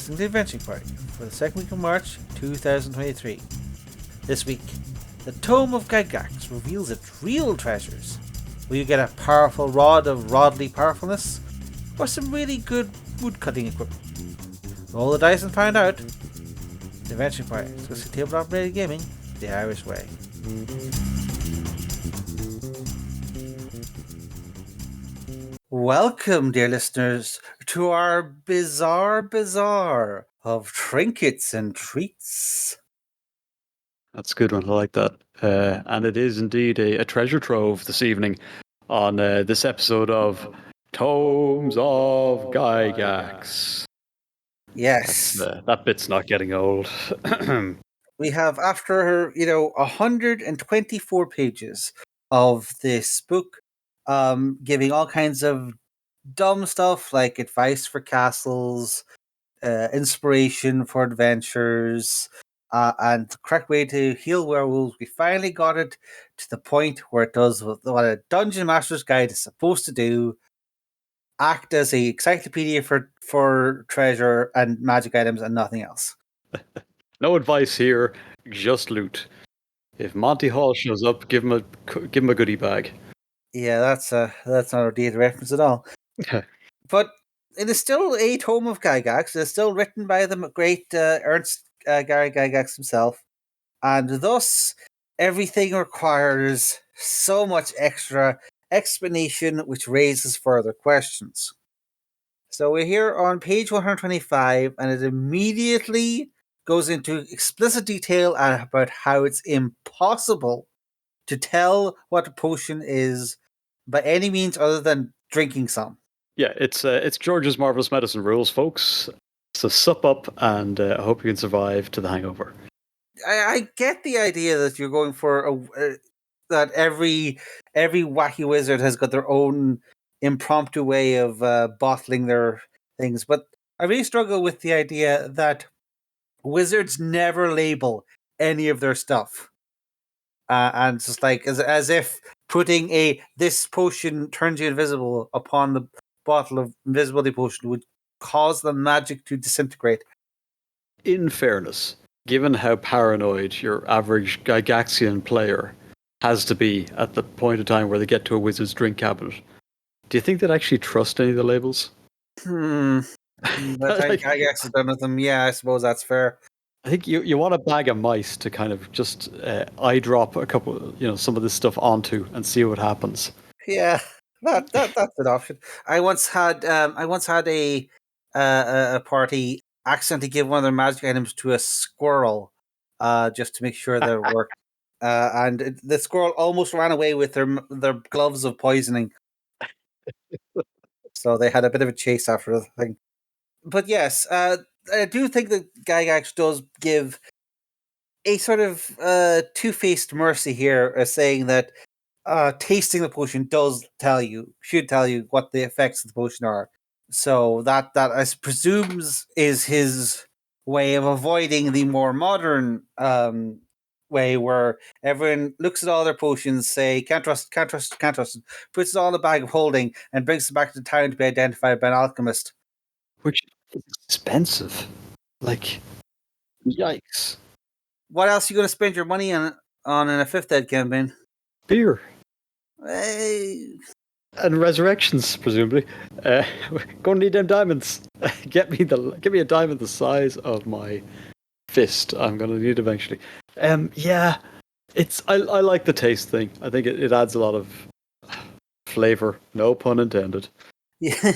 listening to the Adventuring Party for the second week of March 2023. This week, the Tome of Gygax reveals its real treasures. Will you get a powerful rod of rodly powerfulness, or some really good woodcutting equipment? Roll the dice and find out. The Adventuring Party, exclusive tabletop related gaming, the Irish way. Welcome, dear listeners, to our bizarre bazaar of trinkets and treats. That's a good one. I like that. And it is indeed a treasure trove this evening on this episode of Tomes of Gygax. Yes. That bit's not getting old. We have, after 124 pages of this book, giving all kinds of dumb stuff like advice for castles, inspiration for adventures, and the correct way to heal werewolves. We finally got it to the point where it does what a dungeon master's guide is supposed to do: act as a encyclopedia for treasure and magic items and nothing else. No advice here, just loot. If Monty Hall shows up, give him a goodie bag. Yeah, that's not a data reference at all. But it is still a tome of Gygax. It is still written by the great Ernst Gary Gygax himself, and thus everything requires so much extra explanation, which raises further questions. So we're here on page 125, and it immediately goes into explicit detail about how it's impossible to tell what a potion is by any means other than drinking some. Yeah, it's George's Marvelous Medicine rules, folks. So sup up, and I hope you can survive to the hangover. I get the idea that you're going for that every wacky wizard has got their own impromptu way of bottling their things, but I really struggle with the idea that wizards never label any of their stuff, and it's just like as if putting this potion turns you invisible upon the bottle of invisibility potion would cause the magic to disintegrate. In fairness, given how paranoid your average Gygaxian player has to be at the point of time where they get to a wizard's drink cabinet, do you think they'd actually trust any of the labels? But I guess it's done with them. Yeah, I suppose that's fair. I think you want a bag of mice to kind of just eye drop a couple, some of this stuff onto and see what happens. Yeah, that's an option. I once had a party accidentally give one of their magic items to a squirrel, just to make sure that it worked. And the squirrel almost ran away with their gloves of poisoning. So they had a bit of a chase after the thing. But yes, I do think that Gygax does give a sort of two-faced mercy here, saying that tasting the potion should tell you what the effects of the potion are. So that I presumes is his way of avoiding the more modern way where everyone looks at all their potions, say can't trust, puts it all in a bag of holding and brings it back to town to be identified by an alchemist. Which is expensive. Like, yikes. What else are you going to spend your money on in a fifth ed campaign? Beer. Hey. And resurrections, presumably. Gonna need them diamonds. Get me a diamond the size of my fist. I'm gonna need eventually. Yeah, I like the taste thing. I think it adds a lot of flavor. No pun intended. Yeah.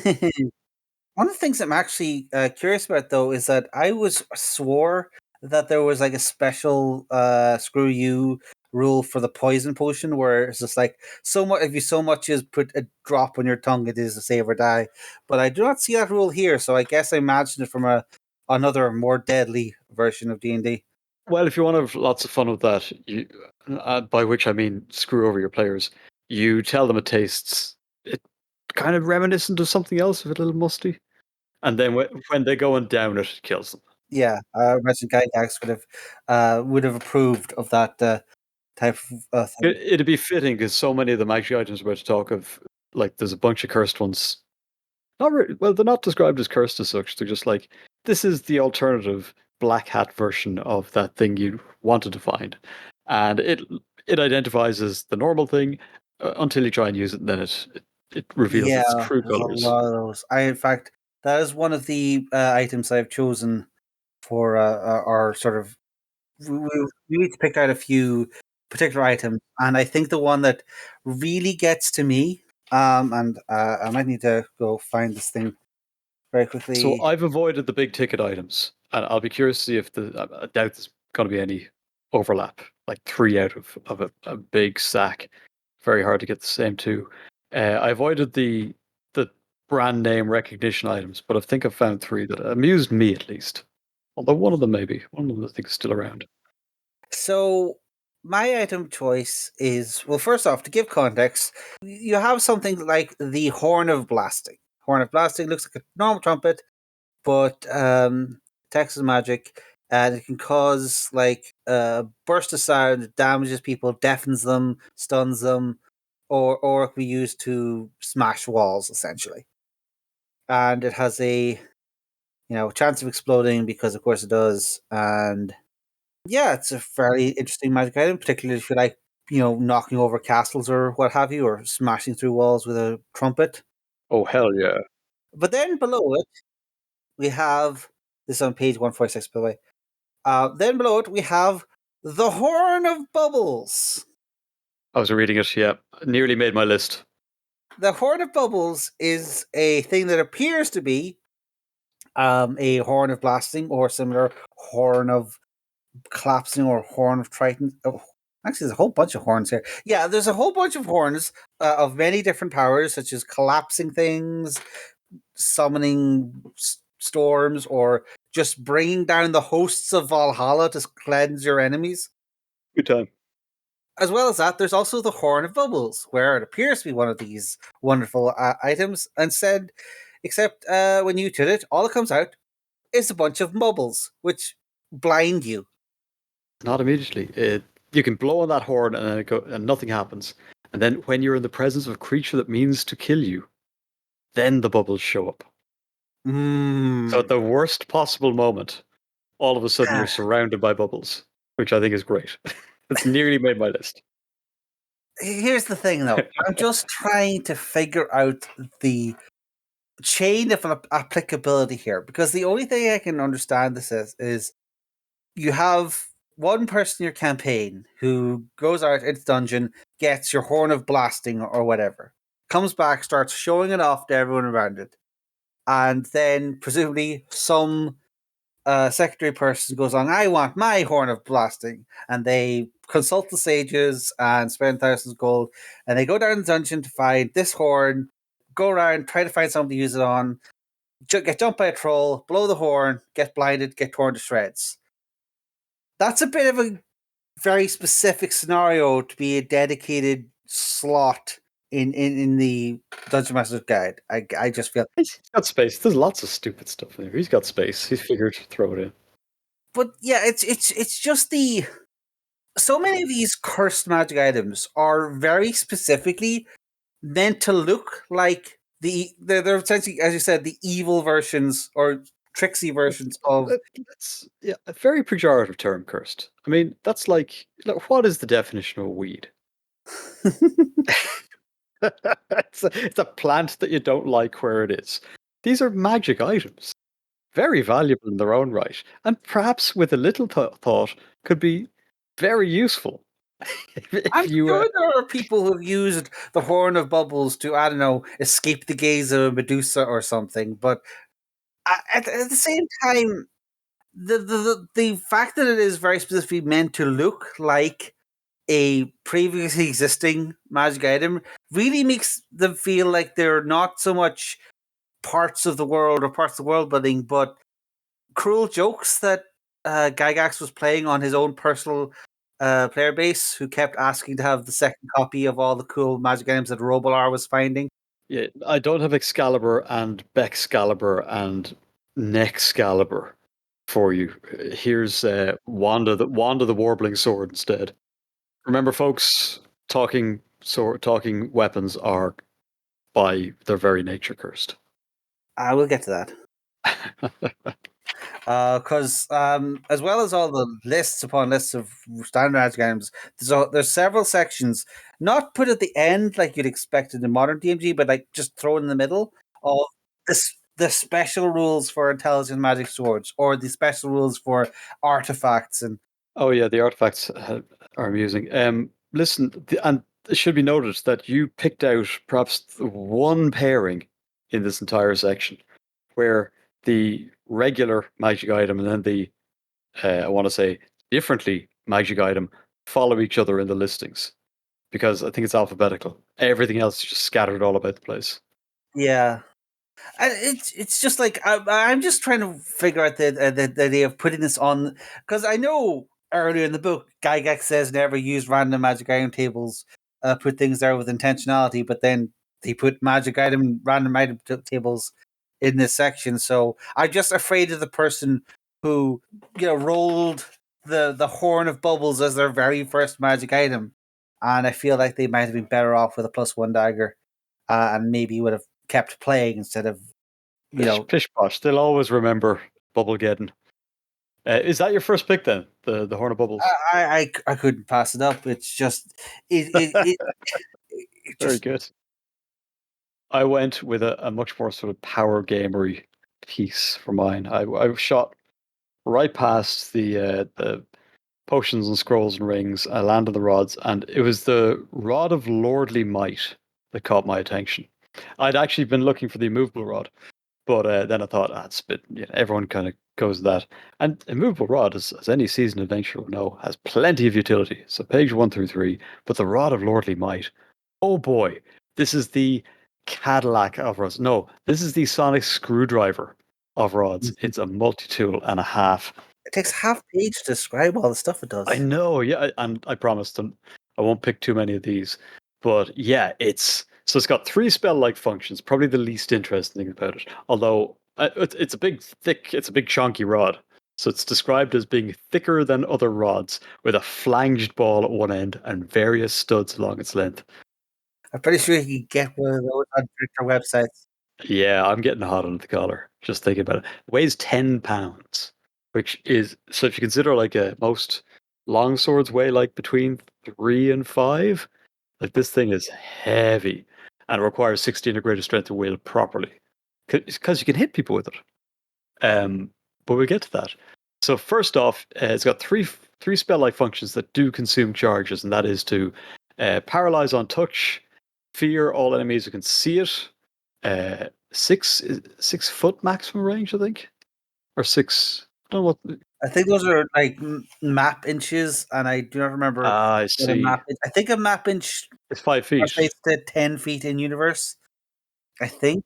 One of the things I'm actually curious about, though, is that I swore that there was like a special screw you rule for the poison potion, where it's just like if you so much as put a drop on your tongue, it is a save or die. But I do not see that rule here, so I guess I imagined it from another more deadly version of D&D. Well, if you want to have lots of fun with that, by which I mean screw over your players, you tell them it tastes kind of reminiscent of something else, a little musty, and then when they go and down it, it kills them. Yeah, I imagine Gygax would have approved of that type of thing. It'd be fitting because so many of the magic items we're about to talk of, like there's a bunch of cursed ones. Not really, well, they're not described as cursed as such. They're just like this is the alternative black hat version of that thing you wanted to find, and it identifies as the normal thing until you try and use it, and then it reveals Yeah, its true there's a colors. lot of those. In fact, that is one of the items I've chosen for our sort of. We need to pick out a few particular items, and I think the one that really gets to me, and I might need to go find this thing very So quickly. I've avoided the big ticket items, and I'll be curious to see if I doubt there's going to be any overlap. Like 3 out of a big sack, very hard to get the same two. I avoided the brand name recognition items, but I think I've found 3 that amused me at least. Although one of them I think is still around. So my item choice is, well, first off, to give context, you have something like the Horn of Blasting. Horn of Blasting looks like a normal trumpet, but text is magic, and it can cause like a burst of sound that damages people, deafens them, stuns them, or it can be used to smash walls essentially. And it has a chance of exploding because of course it does. And yeah, it's a fairly interesting magic item, particularly if you like, knocking over castles or what have you, or smashing through walls with a trumpet. Oh hell yeah! But then below it, we have this on page 146, by the way. Then below it, we have the Horn of Bubbles. I was reading it. Yeah, nearly made my list. The Horn of Bubbles is a thing that appears to be a horn of blasting or similar horn of collapsing or horn of Triton. Oh, actually, there's a whole bunch of horns here. Yeah, there's a whole bunch of horns of many different powers, such as collapsing things, summoning storms, or just bringing down the hosts of Valhalla to cleanse your enemies. Good time. As well as that, there's also the Horn of Bubbles, where it appears to be one of these wonderful items. Instead, except when you hit it, all that comes out is a bunch of bubbles, which blind you. Not immediately. You can blow on that horn and then and nothing happens. And then when you're in the presence of a creature that means to kill you, then the bubbles show up. So at Mm. the worst possible moment, all of a sudden you're Ah, surrounded by bubbles, which I think is great. It's nearly made my list. Here's the thing, though. I'm just trying to figure out the chain of applicability here, because the only thing I can understand this is you have one person in your campaign who goes out into dungeon, gets your horn of blasting or whatever, comes back, starts showing it off to everyone around it, and then presumably some secretary person goes on, I want my horn of blasting, and they consult the sages and spend thousands of gold, and they go down the dungeon to find this horn, go around, try to find something to use it on, get jumped by a troll, blow the horn, get blinded, get torn to shreds. That's a bit of a very specific scenario to be a dedicated slot in the Dungeon Master's Guide. I just feel, He's got space. There's lots of stupid stuff in there. He's got space. He's figured to throw it in. but yeah, it's just the so many of these cursed magic items are very specifically meant to look like they're essentially, as you said, the evil versions or tricksy versions of. That's yeah, a very pejorative term, cursed. I mean, that's like what is the definition of a weed? It's a plant that you don't like where it is. These are magic items, very valuable in their own right, and perhaps with a little thought could be very useful. If I'm you, sure there are people who've used the Horn of Bubbles to, I don't know, escape the gaze of a Medusa or something. But at the same time, the fact that it is very specifically meant to look like a previously existing magic item really makes them feel like they're not so much parts of the world or parts of the world building, but cruel jokes that Gygax was playing on his own personal player base, who kept asking to have the second copy of all the cool magic items that Robolar was finding. yeah, I don't have Excalibur and Bexcalibur and Nexcalibur for you. Here's Wanda the Warbling Sword instead. Remember, folks, talking weapons are by their very nature cursed. I will get to that. Because as well as all the lists upon lists of standard magic items, there's several sections not put at the end like you'd expect in the modern DMG, but like just thrown in the middle of this the special rules for intelligent magic swords or the special rules for artifacts and Oh yeah, the artifacts are amusing. Listen, and it should be noted that you picked out perhaps the one pairing in this entire section where the regular magic item and then the I want to say differently magic item follow each other in the listings because I think it's alphabetical. Everything else is just scattered all about the place. yeah. It's just like I'm just trying to figure out the idea of putting this on because I know earlier in the book Gygax says never use random magic item tables, put things there with intentionality, but then they put random item tables in this section. So I'm just afraid of the person who rolled the horn of bubbles as their very first magic item, and I feel like they might have been better off with a +1 dagger, and maybe would have kept playing instead of Pish posh. They'll always remember Bubblegeddon. Is that your first pick then? The Horn of Bubbles. I couldn't pass it up. It's just it Very just good. I went with a much more sort of power gamery piece for mine. I shot right past the potions and scrolls and rings. I landed the rods, and it was the Rod of Lordly Might that caught my attention. I'd actually been looking for the immovable rod, but then I thought, it's a bit, everyone kind of goes with that. And immovable rod, as any seasoned adventurer will know, has plenty of utility. So page 1 through 3, but the Rod of Lordly Might, oh boy, this is the Cadillac of rods. No, this is the sonic screwdriver of rods. It's a multi-tool and a half. it takes half page to describe all the stuff it I does. know, yeah, and I promised them I won't pick too many of these. But yeah, it's got 3 spell-like functions, probably the least interesting thing about it. Although it's a big, thick, it's a big chunky rod. So it's described as being thicker than other rods, with a flanged ball at one end and various studs along its length. I'm pretty sure you can get one of those on Drifter websites. Yeah, I'm getting hot under the collar just thinking about it. It weighs 10 pounds, which is so if you consider like most long swords weigh like between 3 and 5, like this thing is heavy and it requires 16 or greater strength to wield properly because you can hit people with it. Um, but we'll get to that. So first off, it's got three spell-like functions that do consume charges, and that is to paralyze on touch, fear all enemies who can see it. 6 foot maximum range, I think, or 6. I don't know what. I think those are like map inches, and I do not remember I what a see. map inch. I think a map inch It's 5 feet. translates to 10 feet in universe. I think.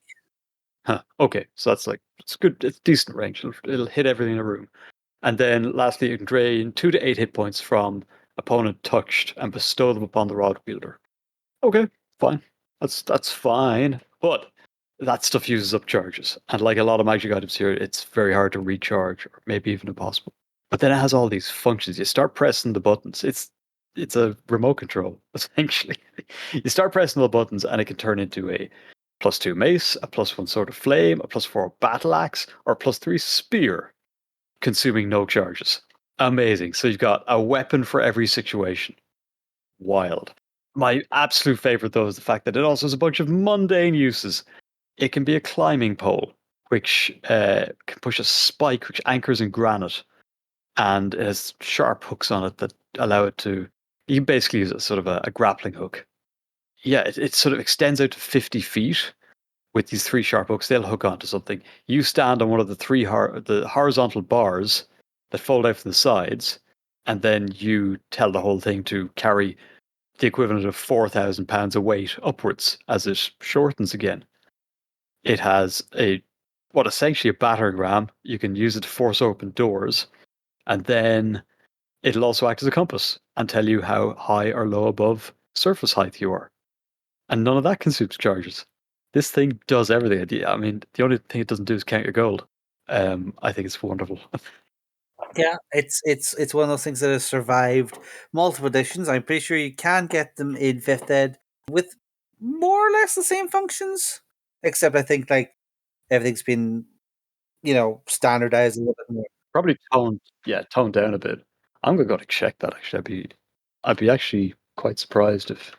Huh. Okay, so that's like it's good. It's decent range. It'll hit everything in a room. And then lastly, you can drain 2 to 8 hit points from opponent touched and bestow them upon the rod wielder. Okay, fine. That's fine. But that stuff uses up charges. And like a lot of magic items here, it's very hard to recharge, or maybe even impossible. But then it has all these functions. You start pressing the buttons. It's a remote control, essentially. You start pressing the buttons and it can turn into a +2 mace, a +1 sword of flame, a +4 battle axe, or a +3 spear, consuming no charges. Amazing. So you've got a weapon for every situation. Wild. My absolute favorite, though, is the fact that it also has a bunch of mundane uses. It can be a climbing pole, which can push a spike which anchors in granite, and it has sharp hooks on it that allow it to. You can basically use it as sort of a grappling hook. Yeah, it sort of extends out to 50 feet with these 3 sharp hooks. They'll hook onto something. You stand on one of the the horizontal bars that fold out from the sides, and then you tell the whole thing to carry the equivalent of 4,000 pounds of weight upwards as it shortens again. It has essentially a battering ram. You can use it to force open doors, and then it'll also act as a compass and tell you how high or low above surface height you are. And none of that consumes charges. This thing does everything. I mean, the only thing it doesn't do is count your gold. I think it's wonderful. Yeah, it's one of those things that has survived multiple editions. I'm pretty sure you can get them in fifth ed with more or less the same functions, except I think like everything's been standardize a little bit more. Probably toned down a bit. I'm gonna go to check that actually. I'd be actually quite surprised if.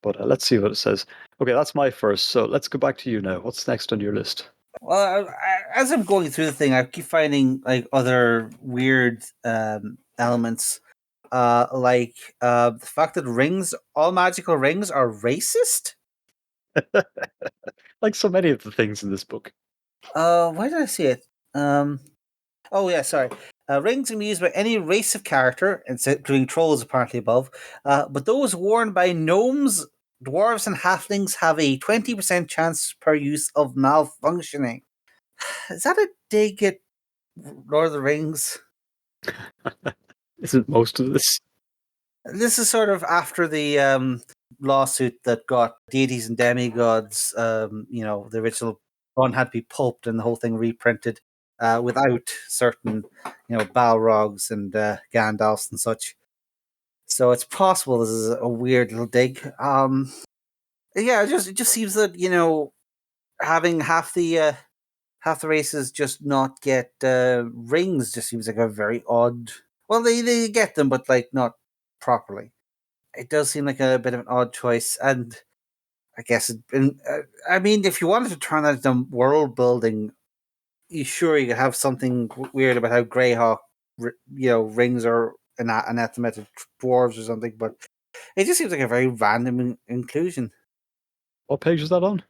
But let's see what it says. Okay, that's my first. So let's go back to you now. What's next on your list? Well, as I'm going through the thing, I keep finding like other weird elements, like the fact that all magical rings, are racist. Like so many of the things in this book. Why did I see it? Oh yeah, sorry. Rings can be used by any race of character, including trolls apparently above. But those worn by gnomes, dwarves, and halflings have a 20% chance per use of malfunctioning. Is that a dig at Lord of the Rings? Isn't most of this? This is sort of after the lawsuit that got deities and demigods. The original run had to be pulped and the whole thing reprinted without certain, Balrogs and Gandalfs and such. So it's possible this is a weird little dig. Yeah, it just seems that having half the races just not get rings just seems like a very odd. Well, they get them, but like not properly. It does seem like a bit of an odd choice, and I guess I mean, if you wanted to turn that into world building, you could have something weird about how Greyhawk, rings are anathema to dwarves or something, but it just seems like a very random inclusion. What page is that on?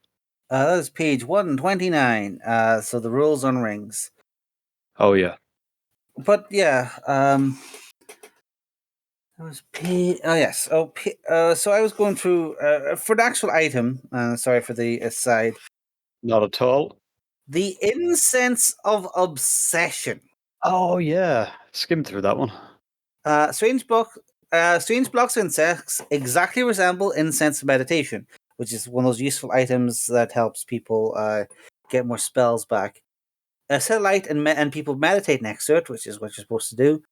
That is page 129. So the rules on rings. Oh yeah. But yeah, that was oh yes. So I was going through for the actual item. Sorry for the aside. Not at all. The incense of obsession. Oh yeah. Skim through that one. Strange blocks of insects exactly resemble incense meditation, which is one of those useful items that helps people get more spells back. Set a light and people meditate next to it, which is what you're supposed to do.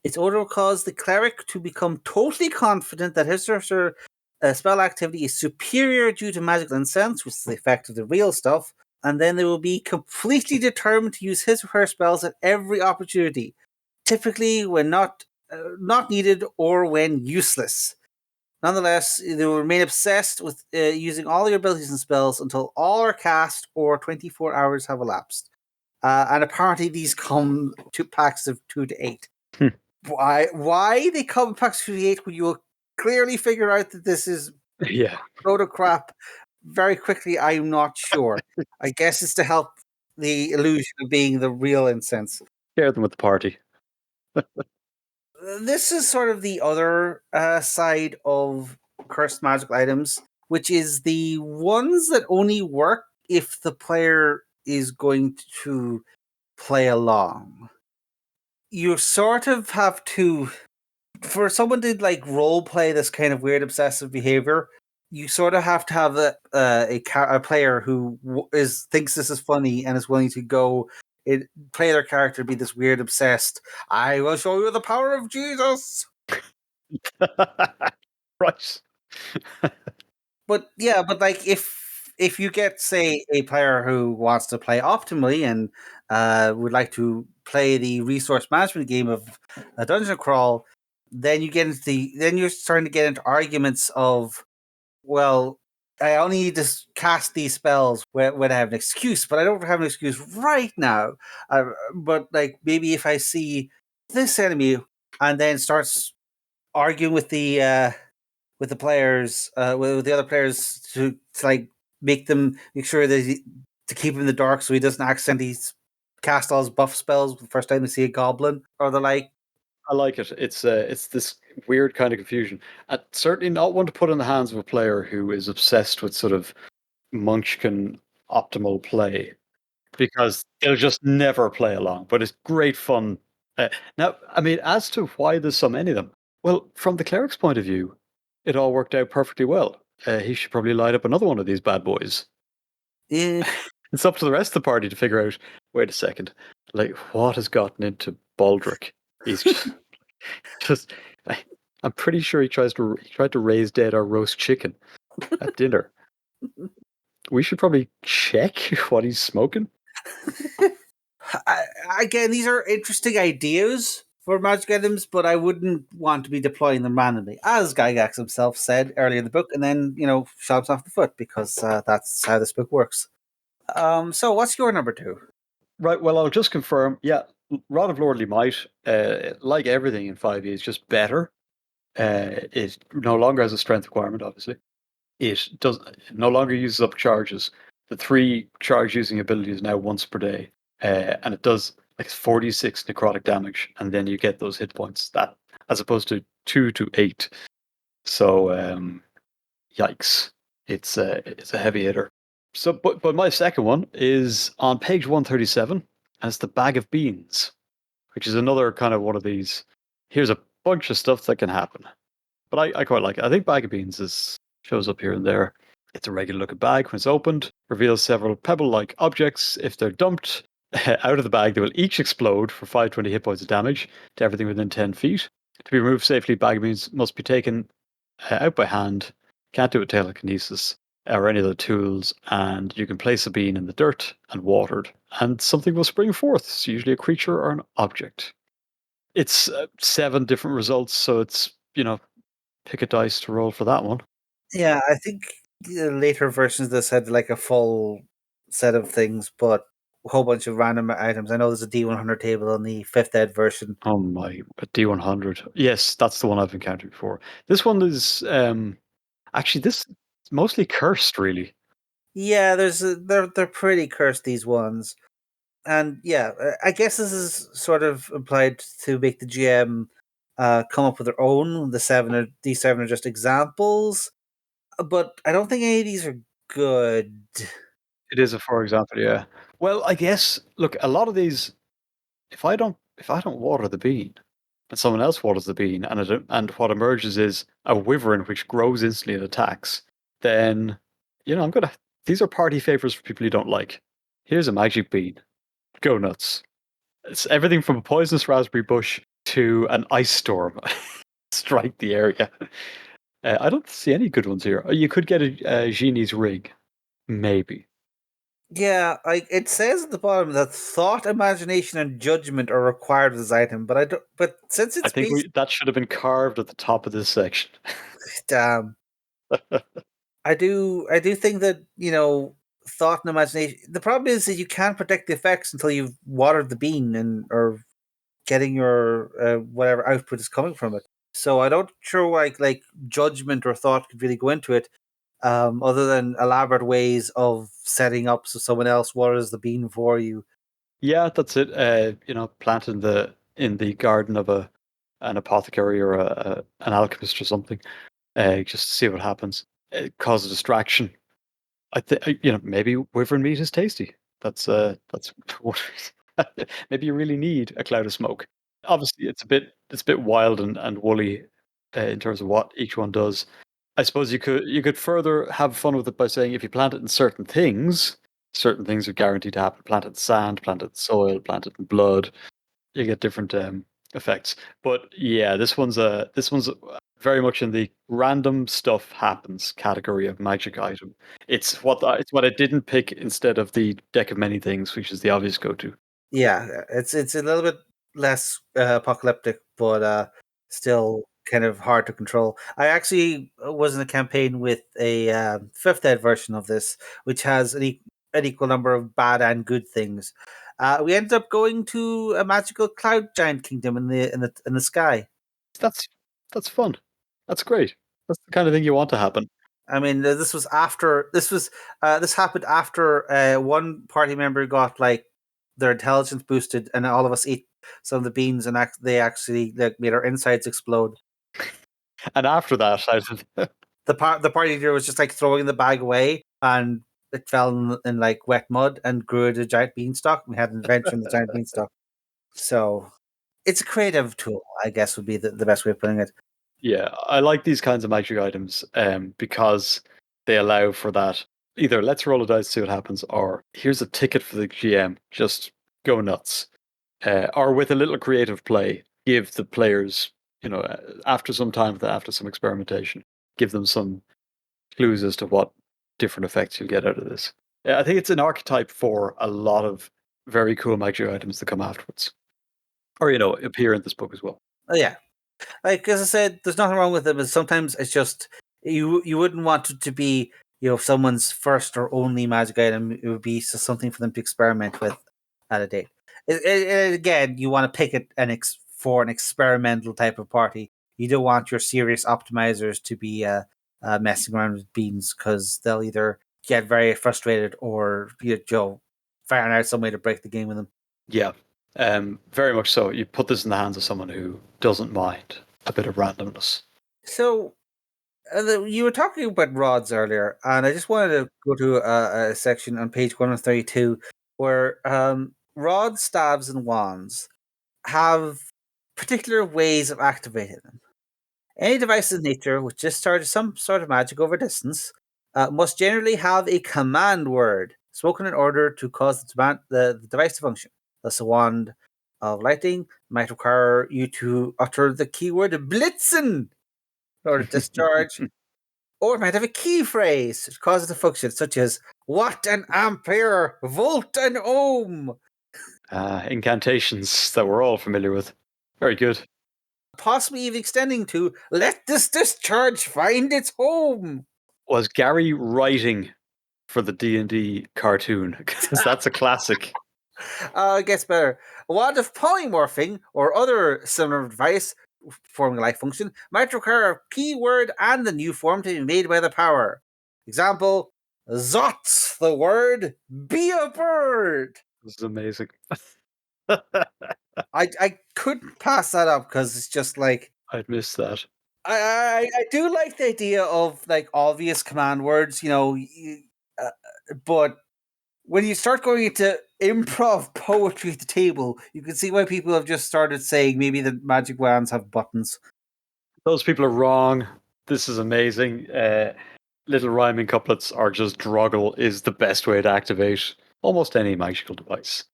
Its order will cause the cleric to become totally confident that his or her spell activity is superior due to magical incense, which is the effect of the real stuff, and then they will be completely determined to use his or her spells at every opportunity, typically when not needed or when useless. Nonetheless, they will remain obsessed with using all your abilities and spells until all are cast or 24 hours have elapsed. And apparently, these come to packs of 2 to 8. Why they come in packs of 2 to 8 when you will clearly figure out that this is Yeah. load of crap very quickly? I'm not sure. I guess it's to help the illusion of being the real incense. Share them with the party. This is sort of the other side of cursed magical items, which is the ones that only work if the player is going to play along. You sort of have to, for someone to like role play this kind of weird obsessive behavior, you sort of have to have a player who thinks this is funny and is willing to play their character, be this weird obsessed. I will show you the power of Jesus. Right. But yeah, but like if you get say a player who wants to play optimally and would like to play the resource management game of a dungeon crawl, then you're starting to get into arguments of, well, I only need to cast these spells when I have an excuse, but I don't have an excuse right now. But like maybe if I see this enemy and then starts arguing with the players, with the other players to like make sure to keep him in the dark so he doesn't accidentally cast all his buff spells the first time they see a goblin or the like. I like it. It's this weird kind of confusion. Certainly not one to put in the hands of a player who is obsessed with sort of Munchkin optimal play, because they'll just never play along. But it's great fun. Now, I mean, as to why there's so many of them, well, from the cleric's point of view, it all worked out perfectly well. He should probably light up another one of these bad boys. Yeah. It's up to the rest of the party to figure out. Wait a second, like what has gotten into Baldric? He's just. I'm pretty sure he tried to raise dead our roast chicken at dinner. We should probably check what he's smoking. Again, these are interesting ideas for magic items, but I wouldn't want to be deploying them randomly, as Gygax himself said earlier in the book, and then shot himself off the foot because that's how this book works. So what's your number two? Right. Well, I'll just confirm. Yeah, Rod of Lordly Might, like everything in 5e, is just better. It no longer has a strength requirement. Obviously, it no longer uses up charges. The 3 charge using ability is now once per day, and it does like 46 necrotic damage, and then you get those hit points. That as opposed to 2 to 8. So, yikes! It's a heavy hitter. So, but my second one is on page 137 as the bag of beans, which is another kind of one of these. Here's a bunch of stuff that can happen, but I quite like it. I think bag of beans shows up here and there. It's a regular looking bag. When it's opened, reveals several pebble-like objects. If they're dumped out of the bag, they will each explode for 520 hit points of damage to everything within 10 feet. To be removed safely, bag of beans must be taken out by hand. Can't do it with telekinesis or any other tools, and you can place a bean in the dirt and watered, and something will spring forth. It's usually a creature or an object. It's 7 different results, so it's pick a dice to roll for that one. Yeah, I think the later versions of this had like a full set of things, but a whole bunch of random items. I know there's a D100 table on the fifth ed version. Oh my, a D100. Yes, that's the one I've encountered before. This one is actually this is mostly cursed, really. Yeah, they're pretty cursed, these ones. And yeah, I guess this is sort of implied to make the GM come up with their own. These 7 are just examples, but I don't think any of these are good. It is a for example, yeah. Well, I guess look, a lot of these, if I don't water the bean, and someone else waters the bean, and what emerges is a wyvern which grows instantly and attacks, then I'm gonna. These are party favors for people you don't like. Here's a magic bean. Go nuts. It's everything from a poisonous raspberry bush to an ice storm. Strike the area. I don't see any good ones here. You could get a genie's rig, maybe. Yeah, it says at the bottom that thought, imagination, and judgment are required with this item, but I don't. But since I it's think based, that should have been carved at the top of this section. damn, I do think that thought and imagination. The problem is that you can't predict the effects until you've watered the bean and or getting your whatever output is coming from it. So I don't sure like judgment or thought could really go into it, other than elaborate ways of setting up so someone else waters the bean for you. Yeah, that's it. Plant in the garden of an apothecary or an alchemist or something, just to see what happens. Cause a distraction. I think maybe wyvern meat is tasty. That's what. Maybe you really need a cloud of smoke. Obviously, it's a bit wild and woolly in terms of what each one does. I suppose you could further have fun with it by saying if you plant it in certain things are guaranteed to happen. Plant it in sand, plant it in soil, plant it in blood. You get different effects. But yeah, this one's very much in the random stuff happens category of magic item. It's what I didn't pick instead of the deck of many things, which is the obvious go-to. Yeah, it's a little bit less apocalyptic, but still kind of hard to control. I actually was in a campaign with a fifth ed version of this, which has an equal number of bad and good things. We ended up going to a magical cloud giant kingdom in the sky. That's that's fun. That's great. That's the kind of thing you want to happen. I mean, this happened after one party member got like their intelligence boosted, and all of us ate some of the beans, and they actually like made our insides explode. And after that, The party leader was just like throwing the bag away, and it fell in like wet mud and grew into a giant beanstalk. We had an adventure in the giant beanstalk. So it's a creative tool, I guess, would be the best way of putting it. yeah, I like these kinds of magic items because they allow for that. Either let's roll a dice, see what happens, or here's a ticket for the GM, just go nuts. Or with a little creative play, give the players, after some time, after some experimentation, give them some clues as to what different effects you'll get out of this. Yeah, I think it's an archetype for a lot of very cool magic items that come afterwards, or appear in this book as well. Oh yeah, like as I said, there's nothing wrong with it, but sometimes it's just you wouldn't want it to be someone's first or only magic item. It would be something for them to experiment with at a date. Again, you want to pick it for an experimental type of party. You don't want your serious optimizers to be messing around with beans because they'll either get very frustrated or figuring out some way to break the game with them. Yeah, very much so. You put this in the hands of someone who doesn't mind a bit of randomness. So you were talking about rods earlier, and I just wanted to go to a section on page 132 where rods, staves, and wands have particular ways of activating them. Any device in nature which discharges some sort of magic over distance must generally have a command word spoken in order to cause the device to function. Thus, a wand of lightning might require you to utter the keyword blitzen in order to discharge, or it might have a key phrase which causes a function, such as watt and ampere, volt and ohm. Incantations that we're all familiar with. Very good. Possibly even extending to let this discharge find its home. Was Gary writing for the D&D cartoon? Because that's a classic. It gets better. A wand of polymorphing or other similar device forming a life function might require a keyword and the new form to be made by the power. Example, Zot's the word, be a bird. This is amazing. I couldn't pass that up because it's just like I'd miss that. I do like the idea of like obvious command words, but when you start going into improv poetry at the table, you can see why people have just started saying maybe the magic wands have buttons. Those people are wrong. This is amazing. Little rhyming couplets are just droggle is the best way to activate almost any magical device.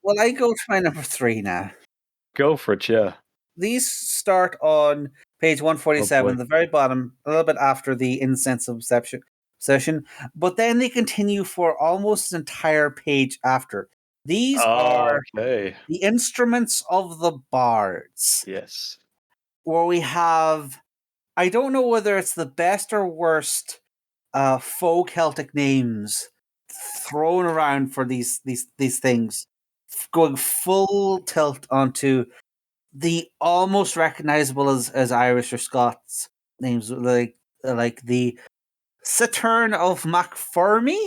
Well, I go to my number 3 now. Go for it, yeah. These start on page Oh 147, boy. the very bottom, a little bit after the incense of session, but then they continue for almost an entire page after. These are Okay. the instruments of the bards, Yes. where we have, I don't know whether it's the best or worst faux Celtic names thrown around for these things, going full tilt onto the almost recognizable as Irish or Scots names, like the Saturn of Macfermy,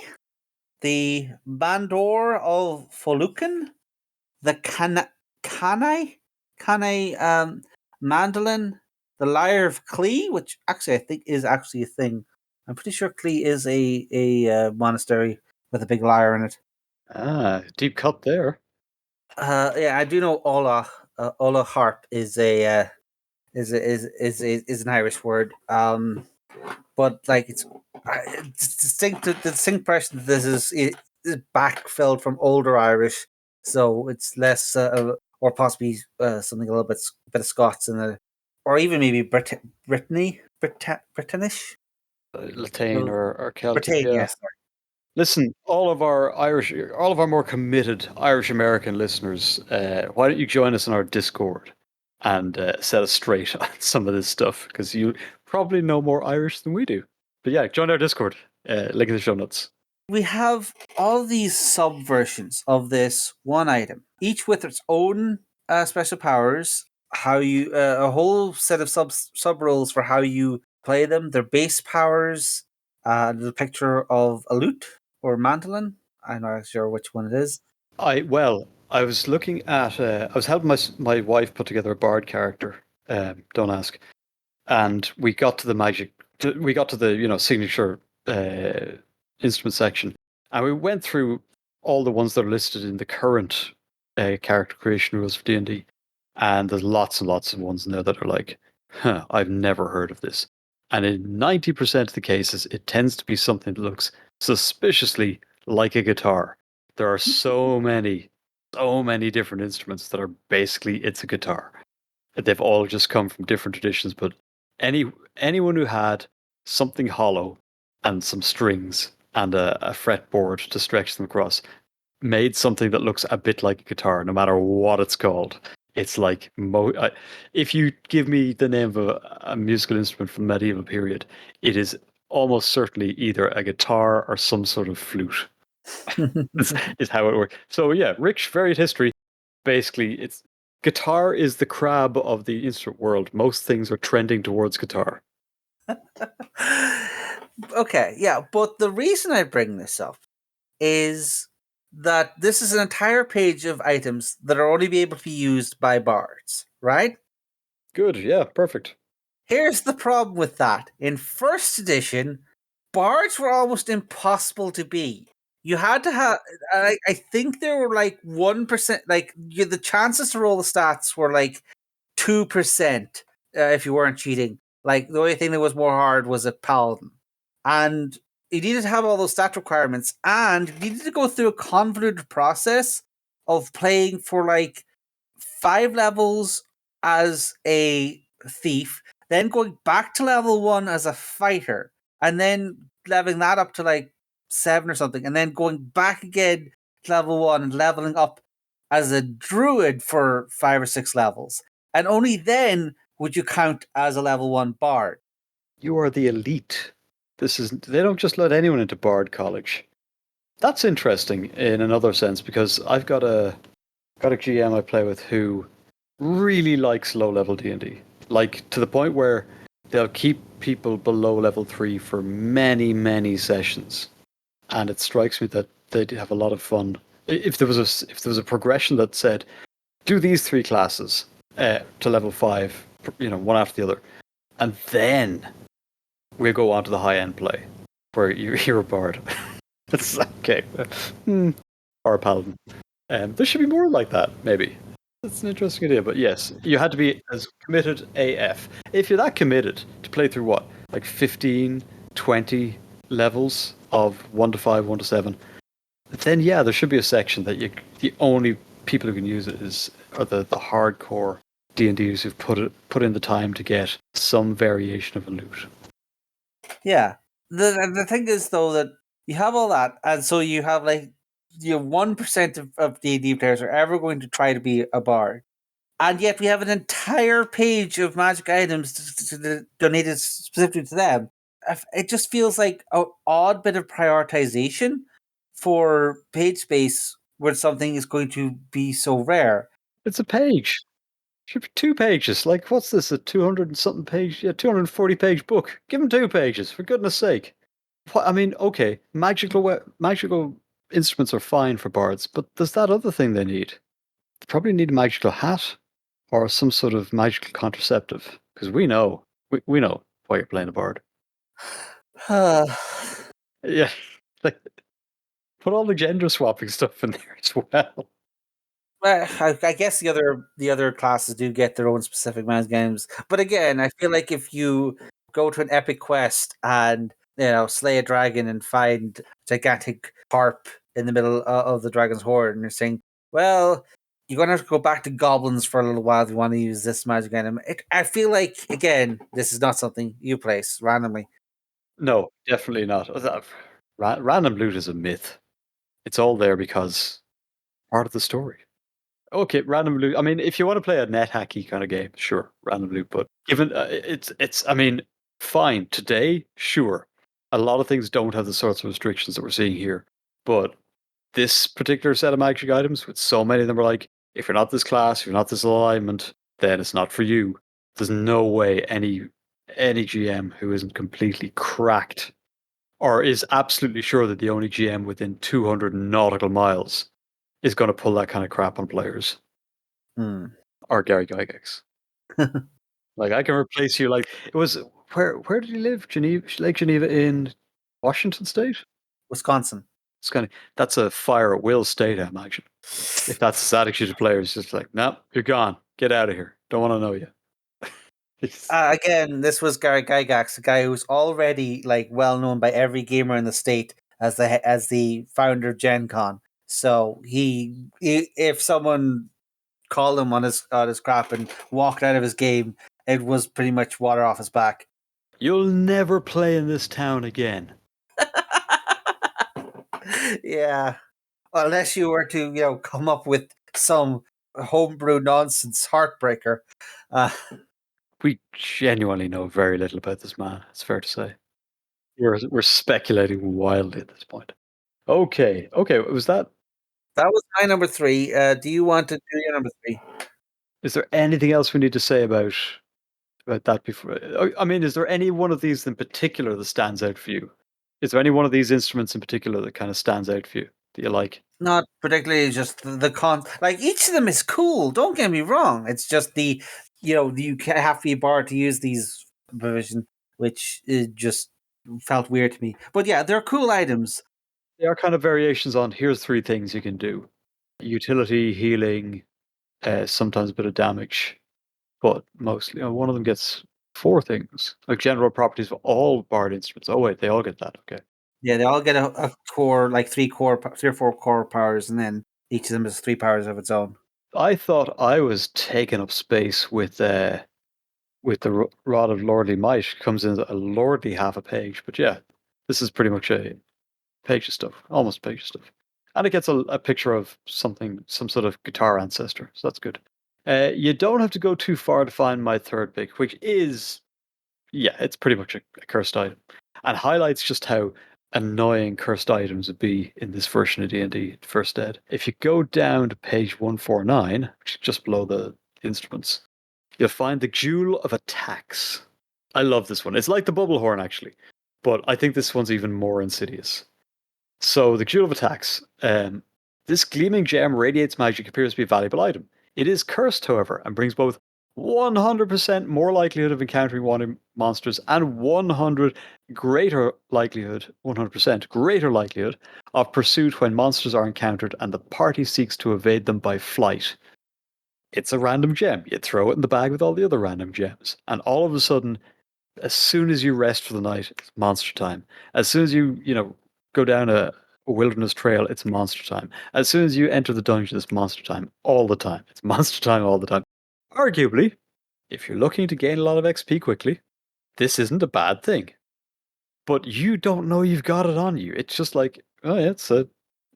the Bandor of Folucan, the Canai Mandolin, the Lyre of Clee, which actually I think is actually a thing. I'm pretty sure Clee is a monastery with a big lyre in it. Deep cut there. Yeah, I do know Ola. Ola harp is a is an Irish word. But like it's distinct. The distinct person that this is backfilled from older Irish, so it's less or possibly something a little bit of Scots in it, or even maybe Britannish, Latine or Celtic, Britain. yeah. Yes, sorry. Listen, all of our more committed Irish American listeners, why don't you join us on our Discord and set us straight on some of this stuff? Because you probably know more Irish than we do. But yeah, join our Discord. Link in the show notes. We have all these subversions of this one item, each with its own special powers. How you a whole set of sub rules for how you play them. Their base powers. The picture of a lute or mandolin. I'm not sure which one it is. I was looking at. I was helping my wife put together a bard character. Don't ask. And we got to the magic. We got to the signature instrument section, and we went through all the ones that are listed in the current character creation rules for D&D, and there's lots and lots of ones in there that are like, huh, I've never heard of this. And in 90% of the cases, it tends to be something that looks suspiciously like a guitar. There are so many different instruments that are basically it's a guitar. They've all just come from different traditions, but anyone who had something hollow and some strings and a fretboard to stretch them across made something that looks a bit like a guitar, no matter what it's called. It's like if you give me the name of a musical instrument from the medieval period, it is almost certainly either a guitar or some sort of flute. is how it works. So yeah, rich, varied history. Basically, it's guitar is the crab of the instrument world. Most things are trending towards guitar. Okay, yeah, but the reason I bring this up is that this is an entire page of items that are only be able to be used by bards, right? Good, yeah, perfect. Here's the problem with that. In first edition, bards were almost impossible to be. You had to have, I think there were like 1%, like the chances to roll the stats were like 2% if you weren't cheating. Like the only thing that was more hard was a paladin. And you needed to have all those stat requirements, and you needed to go through a convoluted process of playing for like 5 levels as a thief, then going back to level 1 as a fighter, and then leveling that up to like 7 or something, and then going back again to level 1 and leveling up as a druid for 5 or 6 levels. And only then would you count as a level 1 bard. You are the elite. They don't just let anyone into Bard College. That's interesting in another sense because I've got a GM I play with who really likes low level D&D. Like to the point where they'll keep people below level 3 for many, many sessions. And it strikes me that they have a lot of fun. If there was a progression that said, do these 3 classes to level 5, one after the other, and then we'll go on to the high end play where you're a bard. It's okay. Or a paladin. There should be more like that, maybe. That's an interesting idea, but yes, you had to be as committed AF. If you're that committed to play through what, like 15, 20 levels of 1 to 5, 1 to 7, then yeah, there should be a section that the only people who can use it are the hardcore D&Ders who've put in the time to get some variation of a loot. Yeah. The thing is though that you have all that, and so you have like 1% of D&D players are ever going to try to be a bard. And yet we have an entire page of magic items donated specifically to them. It just feels like an odd bit of prioritization for page space where something is going to be so rare. It's a page. Should be 2 pages. Like, what's this? A 200 and something page? Yeah, 240 page book. Give them 2 pages, for goodness sake. What, I mean, okay, magical instruments are fine for bards, but there's that other thing they need. They probably need a magical hat or some sort of magical contraceptive. Because we know why you're playing a bard. Yeah, like, put all the gender swapping stuff in there as well. Well, I guess the other classes do get their own specific man's games, but again, I feel like if you go to an epic quest and slay a dragon and find gigantic harp in the middle of the dragon's hoard, and you're saying, "Well, you're gonna have to go back to goblins for a little while if you want to use this magic item." I feel like again, this is not something you place randomly. No, definitely not. Random loot is a myth. It's all there because part of the story. Okay, random loot. I mean, if you want to play a net hacky kind of game, sure, random loot. But given it's, I mean, fine today, sure. A lot of things don't have the sorts of restrictions that we're seeing here. But this particular set of magic items, with so many of them, are like, if you're not this class, if you're not this alignment, then it's not for you. There's no way any GM who isn't completely cracked or is absolutely sure that the only GM within 200 nautical miles is going to pull that kind of crap on players. Or Gary Gygax. Like, I can replace you. Like, it was where did he live? Geneva, Lake Geneva in Washington State, Wisconsin. It's kind of that's a fire at will state, I imagine. If that's the attitude of players, just like, no, you're gone, get out of here, don't want to know you. Again, this was Gary Gygax, a guy who's already like well known by every gamer in the state as the founder of Gen Con. So he if someone called him on his crap and walked out of his game, it was pretty much water off his back. You'll never play in this town again. Yeah. unless you were to, come up with some homebrew nonsense heartbreaker. We genuinely know very little about this man. It's fair to say. We're speculating wildly at this point. Okay, was that? That was my number 3. Do you want to do your number 3? Is there anything else we need to say about that before? I mean, is there any one of these in particular that stands out for you? Is there any one of these instruments in particular that kind of stands out for you that you like? Not particularly, just the con. Like, each of them is cool. Don't get me wrong. It's just you have to be barred to use these provision, which just felt weird to me. But yeah, they're cool items. They are kind of variations on here's 3 things you can do: utility, healing, sometimes a bit of damage, but mostly one of them gets 4 things, like general properties of all bard instruments. Oh wait, they all get that. Okay. Yeah, they all get a core, like 3 or 4 core powers, and then each of them has 3 powers of its own. I thought I was taking up space with the Rod of Lordly Might. Comes in a lordly half a page, but yeah, this is pretty much a page of stuff, almost a page of stuff, and it gets a picture of some sort of guitar ancestor, so that's good. You don't have to go too far to find my third pick, which is, yeah, it's pretty much a cursed item, and highlights just how annoying cursed items would be in this version of D&D First Ed. If you go down to page 149, which is just below the instruments, you'll find the Jewel of Attacks. I love this one. It's like the bubble horn, actually, but I think this one's even more insidious. So the Jewel of Attacks. This gleaming gem radiates magic, appears to be a valuable item. It is cursed, however, and brings both 100% more likelihood of encountering wanted monsters and 100% greater likelihood of pursuit when monsters are encountered and the party seeks to evade them by flight. It's a random gem. You throw it in the bag with all the other random gems, and all of a sudden, as soon as you rest for the night, it's monster time. As soon as you go down a wilderness trail, it's monster time. As soon as you enter the dungeon, it's monster time all the time. It's monster time all the time. Arguably, if you're looking to gain a lot of XP quickly, this isn't a bad thing. But you don't know you've got it on you. It's just like, oh yeah,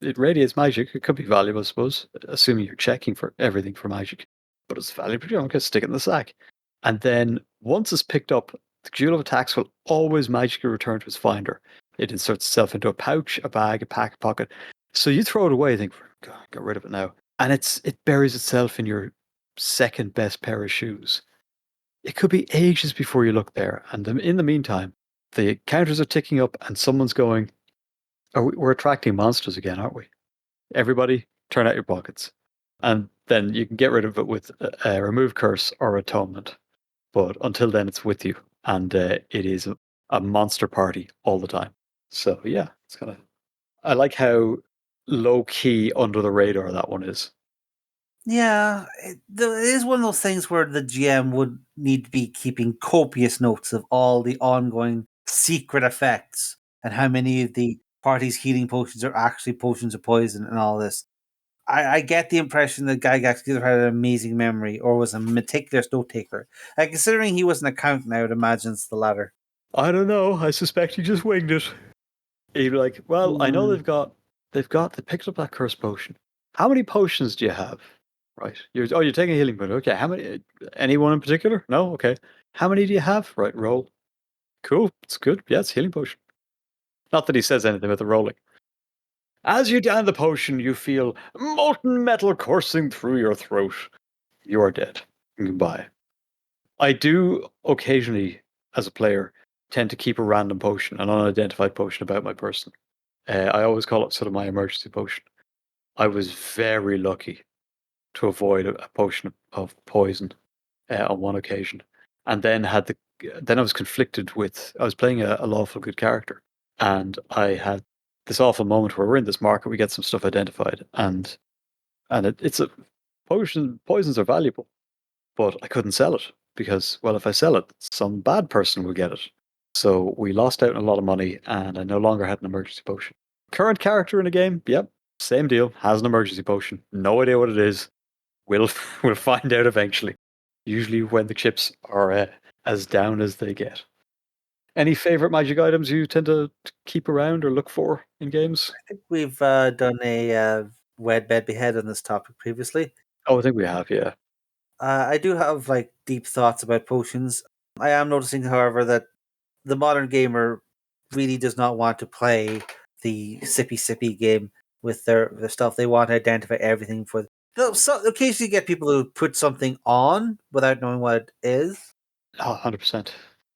it radiates magic. It could be valuable, I suppose, assuming you're checking for everything for magic. But it's valuable, okay, stick it in the sack. And then once it's picked up, the Jewel of Attacks will always magically return to its finder. It inserts itself into a pouch, a bag, a pack, a pocket. So you throw it away, think, God, get rid of it now. And it buries itself in your second best pair of shoes. It could be ages before you look there. And in the meantime, the counters are ticking up and someone's going, we're attracting monsters again, aren't we? Everybody, turn out your pockets. And then you can get rid of it with a remove curse or atonement. But until then, it's with you. And it is a monster party all the time. So yeah, it's kind of. I like how low key under the radar that one is. Yeah, it is one of those things where the GM would need to be keeping copious notes of all the ongoing secret effects and how many of the party's healing potions are actually potions of poison and all this. I get the impression that Gygax either had an amazing memory or was a meticulous note taker. Considering he was an accountant, I would imagine it's the latter. I don't know. I suspect he just winged it. He'd be like, well, I know Hmm. they picked up that curse potion. How many potions do you have? Right. You're taking a healing potion. Okay. How many? Anyone in particular? No. Okay. How many do you have? Right. Roll. Cool. It's good. Yeah, it's a healing potion. Not that he says anything about the rolling. As you down the potion, you feel molten metal coursing through your throat. You are dead. Goodbye. I do occasionally, as a player, tend to keep a random potion, an unidentified potion about my person. I always call it sort of my emergency potion. I was very lucky to avoid a potion of poison on one occasion, and then then I was conflicted with. I was playing a lawful good character, and I had this awful moment where we're in this market, we get some stuff identified, and it's a poisons are valuable, but I couldn't sell it because, well, if I sell it, some bad person will get it. So we lost out on a lot of money, and I no longer had an emergency potion. Current character in the game, yep, same deal, has an emergency potion. No idea what it is. We'll we'll find out eventually. Usually when the chips are as down as they get. Any favorite magic items you tend to keep around or look for in games? I think we've done a wed bed behead on this topic previously. Oh, I think we have, yeah. I do have like deep thoughts about potions. I am noticing, however, that the modern gamer really does not want to play the sippy game with their stuff. They want to identify everything for. They'll occasionally get people who put something on without knowing what it is, Oh, 100%.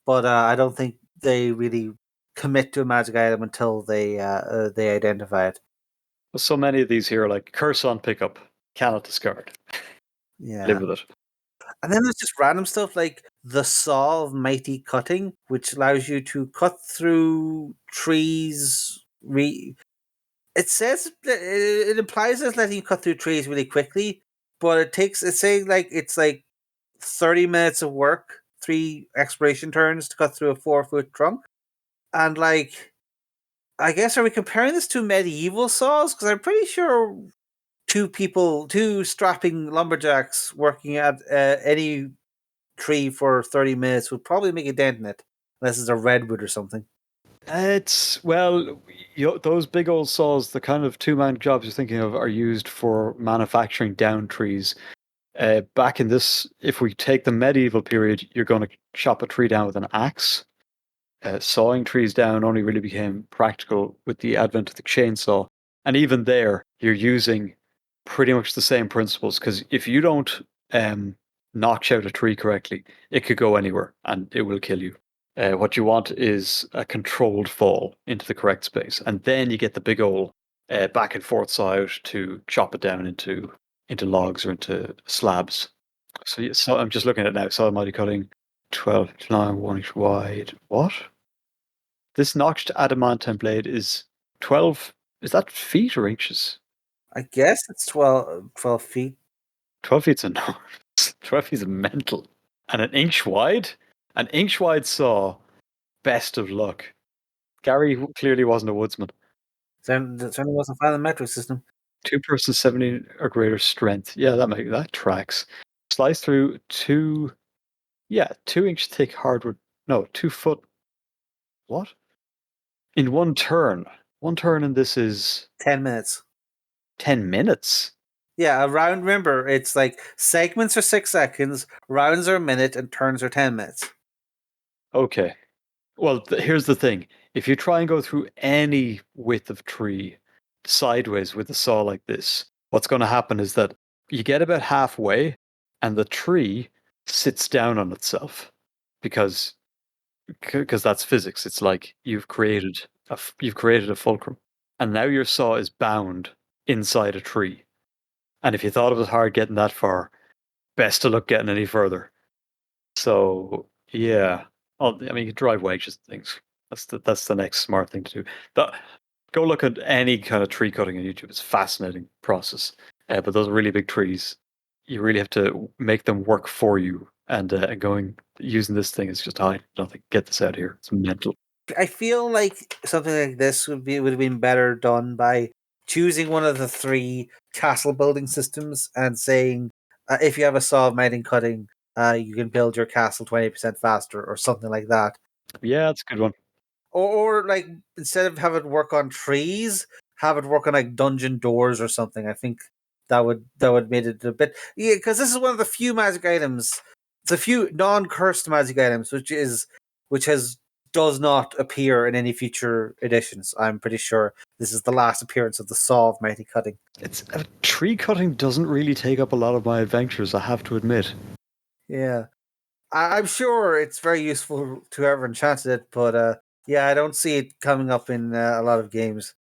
but I don't think they really commit to a magic item until they identify it. So many of these here are like curse on pickup, cannot discard. Live Yeah. with it. And then there's just random stuff like the Saw of Mighty Cutting, which allows you to cut through trees. It says it implies it's letting you cut through trees really quickly, but it's saying like it's like 30 minutes of work, 3 exploration turns to cut through a 4 foot trunk, and like I guess are we comparing this to medieval saws? Because I'm pretty sure two strapping lumberjacks working at any tree for 30 minutes would probably make a dent in it, unless it's a redwood or something. It's, well, those big old saws, the kind of two-man jobs you're thinking of, are used for manufacturing down trees. Back in this, if we take the medieval period, you're going to chop a tree down with an axe. Sawing trees down only really became practical with the advent of the chainsaw. And even there, you're using pretty much the same principles because if you don't notch out a tree correctly, it could go anywhere and it will kill you. What you want is a controlled fall into the correct space, and then you get the big old back and forth saw out to chop it down into logs or into slabs. So, so I'm just looking at it now. Saw mighty cutting, 12 long, 1 inch wide. What? This notched adamantine blade is 12. Is that feet or inches? I guess it's 12 feet. 12 feet's enormous. 12 feet's mental. And an inch wide? An inch wide saw. Best of luck. Gary clearly wasn't a woodsman. Certainly wasn't found in the metric system. Two person 70 or greater strength. Yeah, that tracks. Slice through 2 inch thick hardwood. No, 2 foot. What? In one turn. One turn, and this is 10 minutes. 10 minutes. Yeah, a round, remember, it's like segments are 6 seconds, rounds are a minute, and turns are 10 minutes. Okay. Well, here's the thing. If you try and go through any width of tree sideways with a saw like this, what's going to happen is that you get about halfway and the tree sits down on itself because that's physics. It's like you've created a fulcrum, and now your saw is bound inside a tree. And if you thought it was hard getting that far, best of luck getting any further. So yeah, I mean, you can drive wedges and things. That's the next smart thing to do. Go look at any kind of tree cutting on YouTube. It's a fascinating process. But those really big trees, you really have to make them work for you. And going using this thing is just hiding nothing. Get this out of here. It's mental. I feel like something like this would have been better done by choosing one of the 3 castle building systems and saying if you have a saw of mighty cutting, you can build your castle 20% faster or something like that. Yeah, that's a good one. Or like instead of have it work on trees, have it work on like dungeon doors or something. I think that would made it a bit, yeah, because this is one of the few magic items. It's a few non-cursed magic items, which has does not appear in any future editions. I'm pretty sure this is the last appearance of the Saw of Mighty Cutting. It's tree cutting doesn't really take up a lot of my adventures, I have to admit. Yeah, I'm sure it's very useful to whoever enchanted it, but yeah, I don't see it coming up in a lot of games.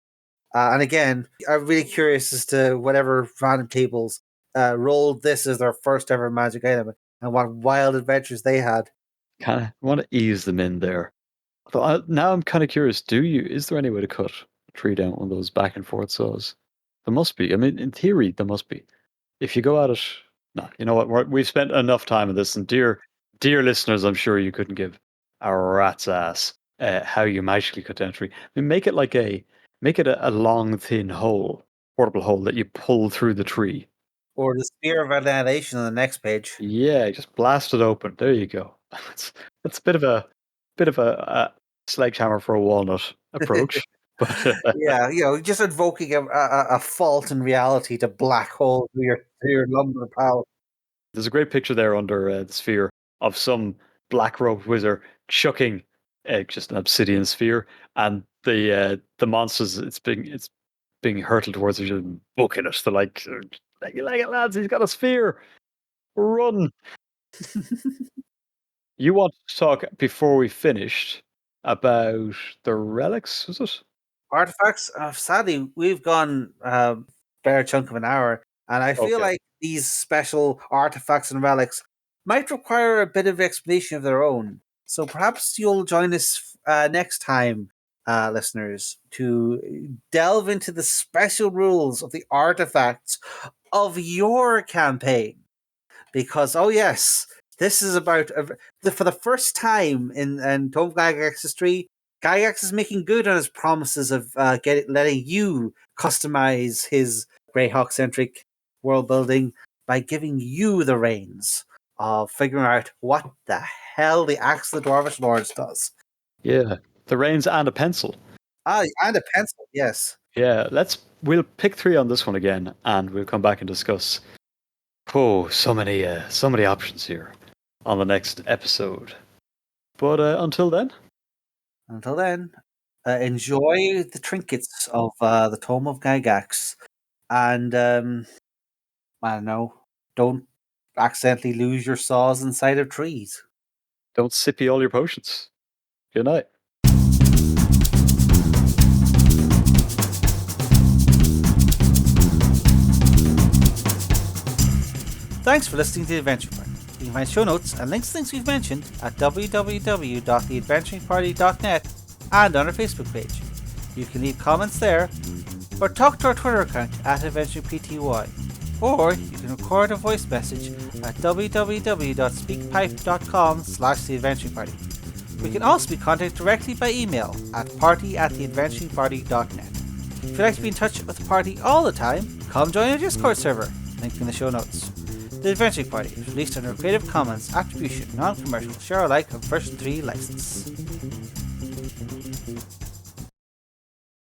And again, I'm really curious as to whatever random tables rolled this as their first ever magic item and what wild adventures they had. Kind of want to ease them in there. But now I'm kind of curious. Is there any way to cut a tree down with one of those back and forth saws? There must be. I mean, in theory, there must be. If you go at it, no. You know what? We've spent enough time on this, and dear listeners, I'm sure you couldn't give a rat's ass how you magically cut down a tree. I mean, make it a long, thin hole, portable hole that you pull through the tree. Or the Spear of Annihilation on the next page. Yeah, just blast it open. There you go. It's a bit of a sledgehammer for a walnut approach. But Yeah, just invoking a fault in reality to black hole through your lumbar power. there's a great picture there under the sphere of some black robed wizard chucking just an obsidian sphere, and the monsters it's being hurtled towards each other, booking it. They're like it, lads, he's got a sphere. Run! You want to talk before we finished about the relics? Was it? Artifacts. Sadly, we've gone bare chunk of an hour, and I feel Okay. like these special artifacts and relics might require a bit of explanation of their own. So perhaps you'll join us next time, listeners, to delve into the special rules of the artifacts of your campaign. Because, oh yes, this is about for the first time in Tome Gygax history. Gygax is making good on his promises of letting you customize his Greyhawk centric world building by giving you the reins of figuring out what the hell the Axe of the Dwarvish Lords does. Yeah, the reins and a pencil. And a pencil, yes. Yeah, we'll pick 3 on this one again, and we'll come back and discuss. Oh, so many options here on the next episode. But until then, enjoy the trinkets of the Tome of Gygax, and I don't know, don't accidentally lose your saws inside of trees. don't sippy all your potions. Good night. Thanks for listening to the Adventure Party. You can find show notes and links to things we've mentioned at www.theadventuringparty.net and on our Facebook page. You can leave comments there, or talk to our Twitter account at AdventurePTY, or you can record a voice message at www.speakpipe.com/theadventuringparty. We can also be contacted directly by email at party@theadventuringparty.net. If you'd like to be in touch with the party all the time, come join our Discord server, link in the show notes. The Adventuring Party is released under a Creative Commons Attribution Non-Commercial Share Alike of version 3 license.